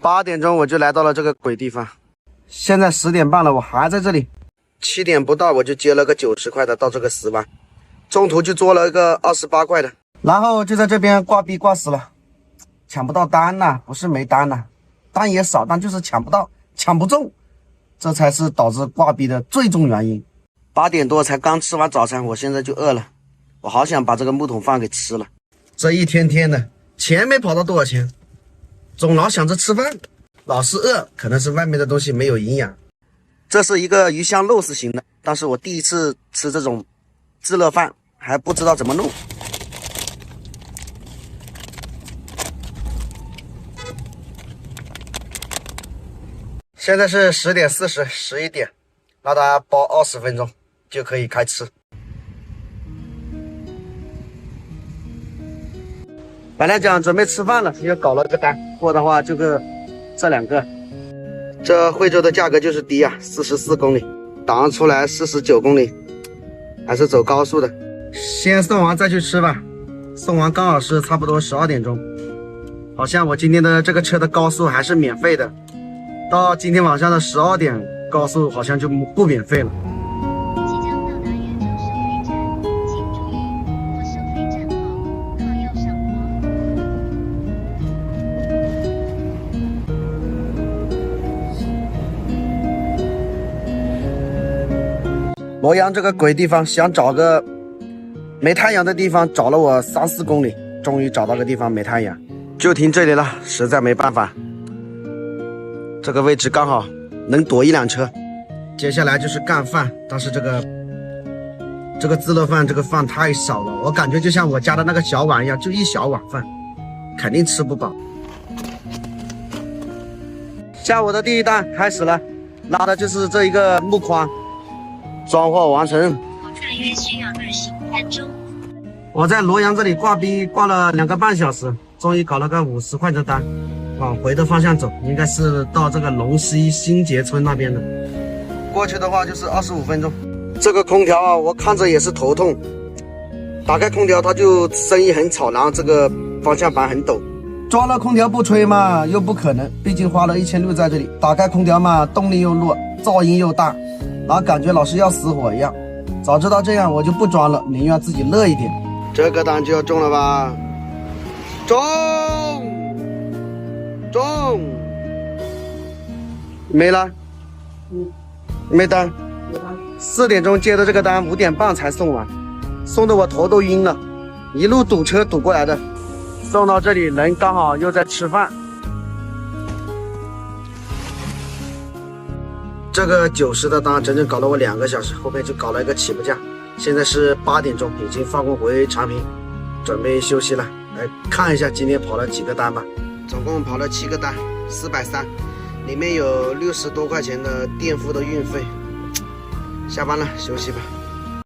8点钟我就来到了这个鬼地方，现在10点半了，我还在这里。7点不到我就接了个90块的到这个10万，中途就做了一个28块的，然后就在这边挂币挂死了，抢不到单呐，不是没单呐，单也少，但就是抢不到，抢不中，这才是导致挂币的最终原因。8点多才刚吃完早餐，我现在就饿了，我好想把这个木桶饭给吃了。这一天天的，钱没跑到多少钱，总老想着吃饭，老是饿，可能是外面的东西没有营养。这是一个鱼香肉丝型的，但是我第一次吃这种自热饭，还不知道怎么弄。现在是10点40， 11点，让它煲20分钟就可以开吃。本来讲准备吃饭了，又搞了个单，过的话就这2个。这惠州的价格就是低啊，44公里，档出来49公里，还是走高速的。先送完再去吃吧，送完刚好是差不多12点钟。好像我今天的这个车的高速还是免费的，到今天晚上的12点，高速好像就不免费了。即将到达越州收费站，请注意，过收费站后靠右上坡。罗阳这个鬼地方，想找个没太阳的地方，找了我3、4公里，终于找到个地方没太阳，就停这里了，实在没办法。这个位置刚好能躲1辆车。接下来就是干饭，但是这个自热饭，这个饭太少了，我感觉就像我家的那个小碗一样，就一小碗饭，肯定吃不饱。下午的第一单开始了，拉的就是这一个木筐，装货完成。大约需要25分钟。我在罗阳这里挂币挂了2个半小时，终于搞了个50块的单。往回的方向走，应该是到这个龙溪新杰村那边的。过去的话就是25分钟。这个空调啊，我看着也是头痛。打开空调它就声音很吵，然后这个方向盘很抖。装了空调不吹嘛，又不可能，毕竟花了1600在这里。打开空调嘛，动力又弱，噪音又大，然后感觉老是要死火一样。早知道这样我就不装了，宁愿自己乐一点。这个单就要中了吧？中！中！没了，没单。4点钟接的这个单，5点半才送完，送的我头都晕了，一路堵车堵过来的。送到这里，人刚好又在吃饭。这个90的单整整搞了我2个小时，后面就搞了一个起步价。现在是8点钟，已经放工回长平，准备休息了。来看一下今天跑了几个单吧。总共跑了7个单，430，里面有60多块钱的垫付的运费。下班了，休息吧。